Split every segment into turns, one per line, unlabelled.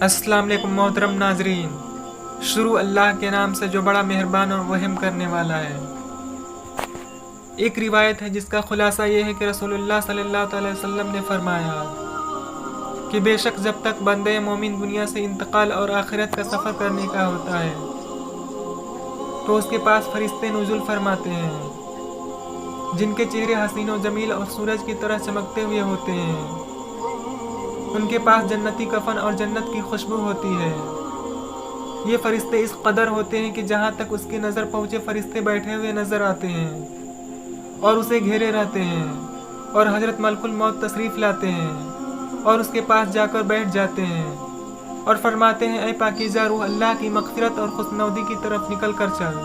السلام علیکم محترم ناظرین، شروع اللہ کے نام سے جو بڑا مہربان اور رحم کرنے والا ہے۔ ایک روایت ہے جس کا خلاصہ یہ ہے کہ رسول اللہ صلی اللہ علیہ وسلم نے فرمایا کہ بے شک جب تک بندے مومن دنیا سے انتقال اور آخرت کا سفر کرنے کا ہوتا ہے تو اس کے پاس فرشتے نزول فرماتے ہیں جن کے چہرے حسین و جمیل اور سورج کی طرح چمکتے ہوئے ہوتے ہیں۔ ان کے پاس جنتی کفن اور جنت کی خوشبو ہوتی ہے۔ یہ فرشتے اس قدر ہوتے ہیں کہ جہاں تک اس کی نظر پہنچے فرشتے بیٹھے ہوئے نظر آتے ہیں اور اسے گھیرے رہتے ہیں، اور حضرت ملک الموت تشریف لاتے ہیں اور اس کے پاس جا کر بیٹھ جاتے ہیں اور فرماتے ہیں اے پاکیزہ روح، اللہ کی مغفرت اور خوشنودی کی طرف نکل کر چل۔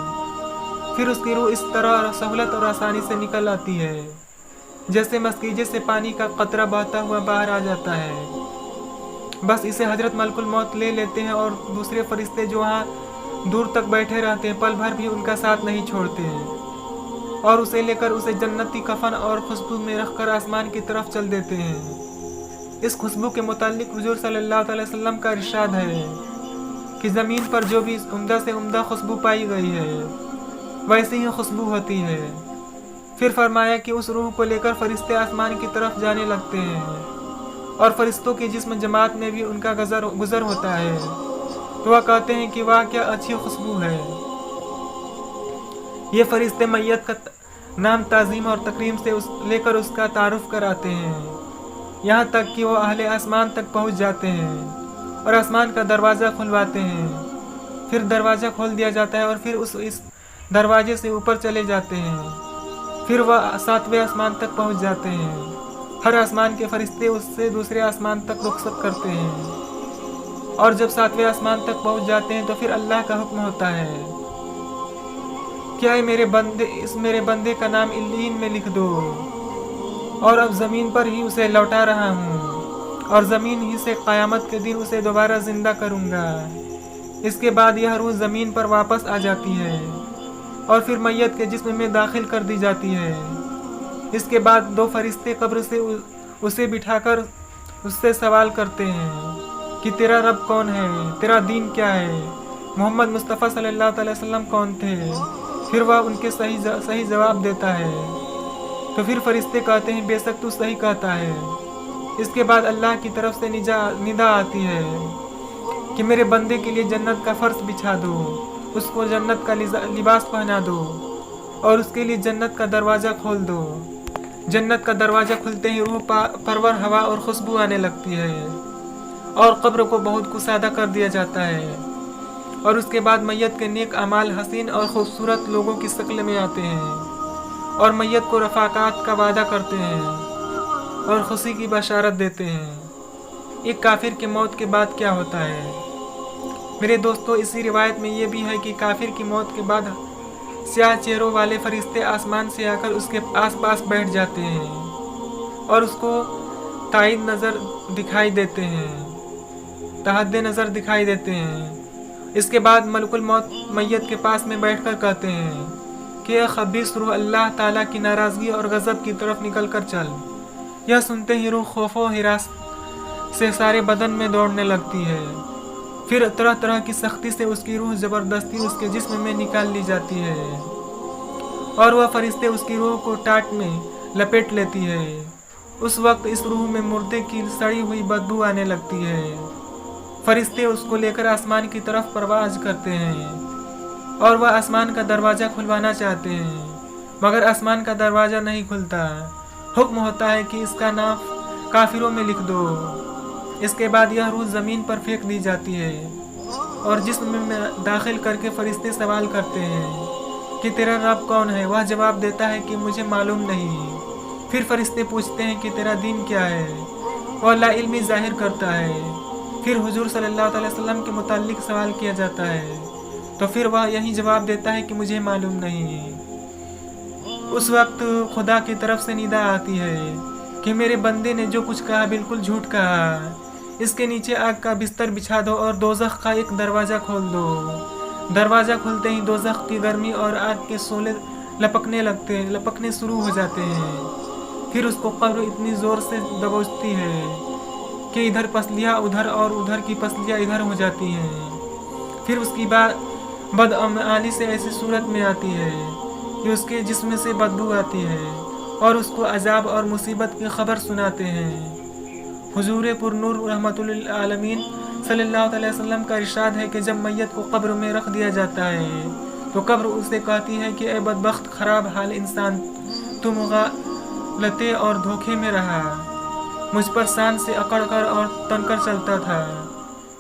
پھر اس کی روح اس طرح سہولت اور آسانی سے نکل آتی ہے جیسے مسکیجے سے پانی کا قطرہ بہتا ہوا باہر آ جاتا ہے۔ بس اسے حضرت ملک الموت لے لیتے ہیں اور دوسرے فرشتے جو وہاں دور تک بیٹھے رہتے ہیں پل بھر بھی ان کا ساتھ نہیں چھوڑتے ہیں، اور اسے لے کر اسے جنتی کفن اور خوشبو میں رکھ کر آسمان کی طرف چل دیتے ہیں۔ اس خوشبو کے متعلق حضور صلی اللہ علیہ وسلم کا ارشاد ہے کہ زمین پر جو بھی عمدہ سے عمدہ خوشبو پائی گئی ہے ویسی ہی خوشبو ہوتی ہے۔ پھر فرمایا کہ اس روح کو لے کر فرشتے آسمان کی طرف جانے لگتے ہیں اور فرشتوں کی جسم جماعت میں بھی ان کا گزر ہوتا ہے تو وہ کہتے ہیں کہ واہ کیا اچھی خوشبو ہے۔ یہ فرشتے میت کا نام تعظیم اور تکریم سے لے کر اس کا تعارف کراتے ہیں یہاں تک کہ وہ اہل آسمان تک پہنچ جاتے ہیں اور آسمان کا دروازہ کھلواتے ہیں۔ پھر دروازہ کھول دیا جاتا ہے اور پھر اس دروازے سے اوپر چلے جاتے ہیں۔ پھر وہ 7ویں آسمان تک پہنچ جاتے ہیں۔ ہر آسمان کے فرشتے اس سے دوسرے آسمان تک رخصت کرتے ہیں، اور جب 7ویں آسمان تک پہنچ جاتے ہیں تو پھر اللہ کا حکم ہوتا ہے کہ اے میرے بندے کا نام علیین میں لکھ دو، اور اب زمین پر ہی اسے لوٹا رہا ہوں اور زمین ہی سے قیامت کے دن اسے دوبارہ زندہ کروں گا۔ اس کے بعد یہ روح زمین پر واپس آ جاتی ہے اور پھر میت کے جسم میں داخل کر دی جاتی ہے۔ اس کے بعد 2 فرشتے قبر سے اسے بٹھا کر اس سے سوال کرتے ہیں کہ تیرا رب کون ہے، تیرا دین کیا ہے، محمد مصطفیٰ صلی اللہ علیہ وسلم کون تھے؟ پھر وہ ان کے صحیح جواب دیتا ہے تو پھر فرشتے کہتے ہیں بے شک تو صحیح کہتا ہے۔ اس کے بعد اللہ کی طرف سے ندا آتی ہے کہ میرے بندے کے لیے جنت کا فرش بچھا دو، اس کو جنت کا لباس پہنا دو اور اس کے لیے جنت کا دروازہ کھول دو۔ جنت کا دروازہ کھلتے ہی روح پرور ہوا اور خوشبو آنے لگتی ہے اور قبر کو بہت کشادہ کر دیا جاتا ہے، اور اس کے بعد میت کے نیک اعمال حسین اور خوبصورت لوگوں کی شکل میں آتے ہیں اور میت کو رفاقات کا وعدہ کرتے ہیں اور خوشی کی بشارت دیتے ہیں۔ ایک کافر کی موت کے بعد کیا ہوتا ہے؟ میرے دوستو، اسی روایت میں یہ بھی ہے کہ کافر کی موت کے بعد سیاہ چہروں والے فرشتے آسمان سے آ کر اس کے آس پاس بیٹھ جاتے ہیں اور اس کو تائید نظر دکھائی دیتے ہیں، تحد نظر دکھائی دیتے ہیں۔ اس کے بعد ملک الموت میت کے پاس میں بیٹھ کر کہتے ہیں کہ اے خبیث روح، اللہ تعالیٰ کی ناراضگی اور غضب کی طرف نکل کر چل۔ یہ سنتے ہی روح خوف و ہراس سے سارے بدن میں دوڑنے لگتی ہے۔ پھر طرح طرح کی سختی سے اس کی روح زبردستی اس کے جسم میں نکال لی جاتی ہے اور وہ فرشتے اس کی روح کو ٹاٹ میں لپیٹ لیتی ہے۔ اس وقت اس روح میں مردے کی سڑی ہوئی بدبو آنے لگتی ہے۔ فرشتے اس کو لے کر آسمان کی طرف پرواز کرتے ہیں اور وہ آسمان کا دروازہ کھلوانا چاہتے ہیں، مگر آسمان کا دروازہ نہیں کھلتا۔ حکم ہوتا ہے کہ اس کا نام کافروں میں لکھ دو۔ اس کے بعد یہ روح زمین پر پھینک دی جاتی ہے اور جسم میں داخل کر کے فرشتے سوال کرتے ہیں کہ تیرا رب کون ہے؟ وہ جواب دیتا ہے کہ مجھے معلوم نہیں۔ پھر فرشتے پوچھتے ہیں کہ تیرا دین کیا ہے؟ وہ لا علمی ظاہر کرتا ہے۔ پھر حضور صلی اللہ علیہ وسلم کے متعلق سوال کیا جاتا ہے تو پھر وہ یہی جواب دیتا ہے کہ مجھے معلوم نہیں۔ اس وقت خدا کی طرف سے ندا آتی ہے کہ میرے بندے نے جو کچھ کہا بالکل جھوٹ کہا، اس کے نیچے آگ کا بستر بچھا دو اور دوزخ کا ایک دروازہ کھول دو۔ دروازہ کھلتے ہی دوزخ کی گرمی اور آگ کے شعلے لپکنے شروع ہو جاتے ہیں۔ پھر اس کو قبر اتنی زور سے دبوچتی ہے کہ ادھر پسلیاں ادھر اور ادھر کی پسلیاں ادھر ہو جاتی ہیں۔ پھر اس کی بدعمالی سے ایسی صورت میں آتی ہے کہ اس کے جسم سے بدبو آتی ہے اور اس کو عذاب اور مصیبت کی خبر سناتے ہیں۔ حضور پر نور رحمۃ للعالمین صلی اللہ علیہ وسلم کا ارشاد ہے کہ جب میت کو قبر میں رکھ دیا جاتا ہے تو قبر اسے کہتی ہے کہ اے بدبخت خراب حال انسان، تو مغالطے اور دھوکے میں رہا، مجھ پر شان سے اکڑ کر اور تن کر چلتا تھا،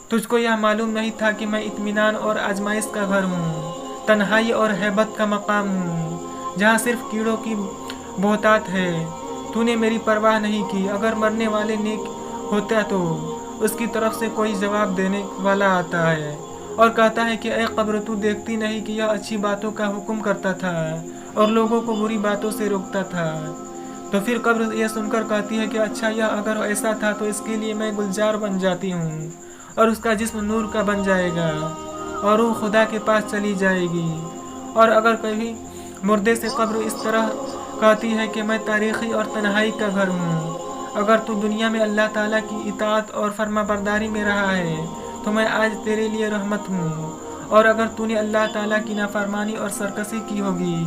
تجھ کو یہ معلوم نہیں تھا کہ میں اطمینان اور آزمائش کا گھر ہوں، تنہائی اور ہیبت کا مقام ہوں، جہاں صرف کیڑوں کی بہتات ہے۔ تو نے میری پرواہ نہیں کی۔ اگر مرنے والے نیک ہوتا تو اس کی طرف سے کوئی جواب دینے والا آتا ہے اور کہتا ہے کہ اے قبر، تو دیکھتی نہیں کہ یہ اچھی باتوں کا حکم کرتا تھا اور لوگوں کو بری باتوں سے روکتا تھا؟ تو پھر قبر یہ سن کر کہتی ہے کہ اچھا، یہ اگر ایسا تھا تو اس کے لیے میں گلزار بن جاتی ہوں اور اس کا جسم نور کا بن جائے گا اور روح خدا کے پاس چلی جائے گی۔ اور اگر کبھی مردے سے قبر اس طرح کہتی ہے کہ میں تاریخی اور تنہائی کا گھر ہوں، اگر تو دنیا میں اللہ تعالیٰ کی اطاعت اور فرما برداری میں رہا ہے تو میں آج تیرے لیے رحمت ہوں، اور اگر تو نے اللہ تعالیٰ کی نافرمانی اور سرکشی کی ہوگی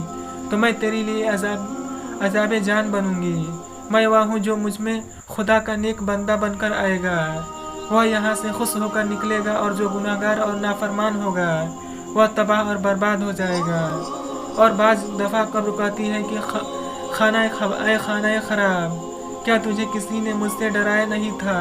تو میں تیرے لیے عذاب جان بنوں گی۔ میں وہ ہوں جو مجھ میں خدا کا نیک بندہ بن کر آئے گا، وہ یہاں سے خوش ہو کر نکلے گا، اور جو گناہ گار اور نافرمان ہوگا وہ تباہ اور برباد ہو جائے گا۔ اور بعض دفعہ قبر کہتی ہے کہ خانہ خراب، کیا تجھے کسی نے مجھ سے ڈرایا نہیں تھا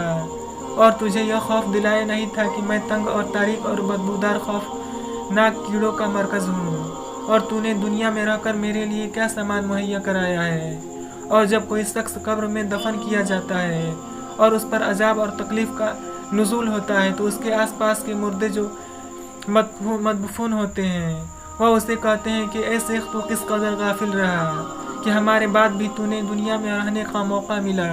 اور تجھے یہ خوف دلایا نہیں تھا کہ میں تنگ اور تاریک اور بدبودار خوفناک کیڑوں کا مرکز ہوں، اور تو نے دنیا میں رہ کر میرے لیے کیا سامان مہیا کرایا ہے؟ اور جب کوئی شخص قبر میں دفن کیا جاتا ہے اور اس پر عذاب اور تکلیف کا نزول ہوتا ہے تو اس کے آس پاس کے مردے جو مدفون ہوتے ہیں وہ اسے کہتے ہیں کہ اے شیخ، تو کس قدر غافل رہا کہ ہمارے بعد بھی تو نے دنیا میں رہنے کا موقع ملا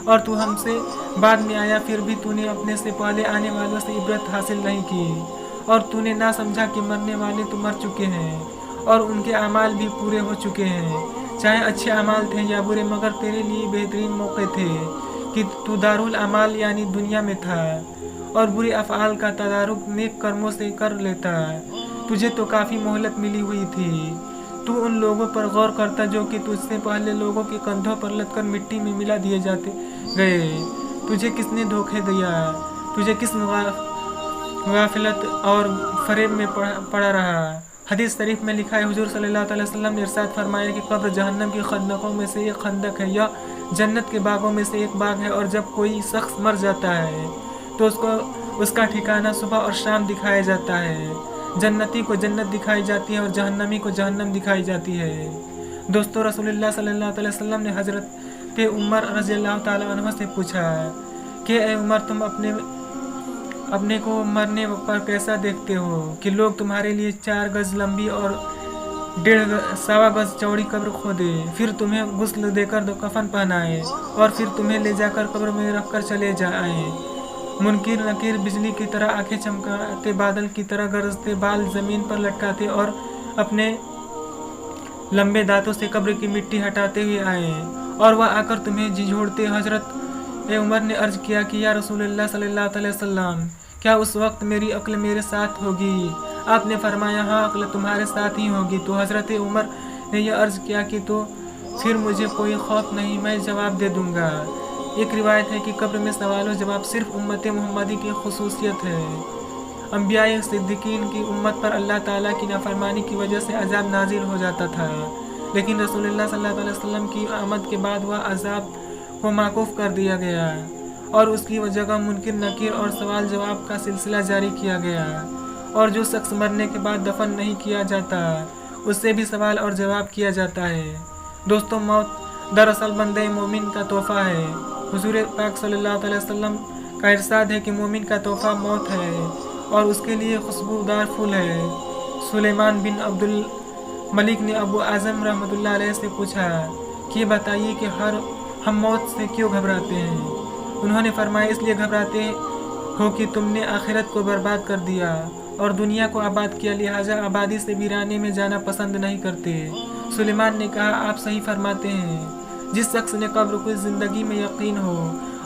اور تو ہم سے بعد میں آیا، پھر بھی تو نے اپنے سے پہلے آنے والوں سے عبرت حاصل نہیں کی، اور تو نے نہ سمجھا کہ مرنے والے تو مر چکے ہیں اور ان کے اعمال بھی پورے ہو چکے ہیں، چاہے اچھے اعمال تھے یا برے، مگر تیرے لیے بہترین موقع تھے کہ تو دارالعمال یعنی دنیا میں تھا اور برے افعال کا تدارک نیک کرموں سے کر لیتا۔ تجھے تو کافی مہلت ملی ہوئی تھی، تو ان لوگوں پر غور کرتا جو کہ تجھ سے پہلے لوگوں کے کندھوں پر لد کر مٹی میں ملا دیے جاتے گئے۔ تجھے کس نے دھوکے دیا؟ تجھے کس غفلت اور فریب میں پڑا رہا؟ حدیث شریف میں لکھا ہے، حضور صلی اللہ علیہ وسلم نے ارشاد فرمایا کہ قبر جہنم کی خندقوں میں سے ایک خندق ہے یا جنت کے باغوں میں سے ایک باغ ہے، اور جب کوئی شخص مر جاتا ہے تو اس کا ٹھکانہ صبح اور شام دکھایا جاتا ہے، جنتی کو جنت دکھائی جاتی ہے اور جہنمی کو جہنم دکھائی جاتی ہے۔ دوستو، رسول اللہ صلی اللہ علیہ وسلم نے حضرت عمر رضی اللہ تعالیٰ عنہ سے پوچھا کہ اے عمر، تم اپنے کو مرنے پر کیسا دیکھتے ہو کہ لوگ تمہارے لیے 4 گز لمبی اور 1.25 گز چوڑی قبر کھودے، پھر تمہیں غسل دے کر کفن پہنائے اور پھر تمہیں لے جا کر قبر میں رکھ کر چلے جائیں، منکر نکیر بجلی کی طرح آنکھیں چمکاتے، بادل کی طرح گرجتے بال زمین پر لٹکاتے اور اپنے لمبے دانتوں سے قبر کی مٹی ہٹاتے ہوئے آئے اور وہ آ کر تمہیں جھنجھوڑتے؟ حضرت عمر نے عرض کیا کہ یا رسول اللہ صلی اللہ علیہ وسلم، کیا اس وقت میری عقل میرے ساتھ ہوگی؟ آپ نے فرمایا، ہاں، عقل تمہارے ساتھ ہی ہوگی۔ تو حضرت عمر نے یہ عرض کیا کہ تو پھر مجھے کوئی خوف نہیں، میں جواب دے دوں گا۔ ایک روایت ہے کہ قبر میں سوال و جواب صرف امت محمدی کی خصوصیت ہے۔ انبیاء صدیقین کی امت پر اللہ تعالیٰ کی نافرمانی کی وجہ سے عذاب نازل ہو جاتا تھا، لیکن رسول اللہ صلی اللہ علیہ وسلم کی آمد کے بعد وہ عذاب کو موقوف کر دیا گیا اور اس کی جگہ منکر نکیر اور سوال جواب کا سلسلہ جاری کیا گیا، اور جو شخص مرنے کے بعد دفن نہیں کیا جاتا اس سے بھی سوال اور جواب کیا جاتا ہے۔ دوستو، موت دراصل بندے مومن کا تحفہ ہے۔ حضور پاک صلی اللہ علیہ وسلم کا ارشاد ہے کہ مومن کا تحفہ موت ہے اور اس کے لیے خوشبودار پھول ہے۔ سلیمان بن عبد الملک نے ابو اعظم رحمۃ اللہ علیہ سے پوچھا کہ یہ بتائیے کہ ہم موت سے کیوں گھبراتے ہیں؟ انہوں نے فرمایا، اس لیے گھبراتے ہو کہ تم نے آخرت کو برباد کر دیا اور دنیا کو آباد کیا، لہٰذا آبادی سے ویرانے میں جانا پسند نہیں کرتے۔ سلیمان نے کہا، آپ صحیح فرماتے ہیں۔ جس شخص نے قبر کی زندگی میں یقین ہو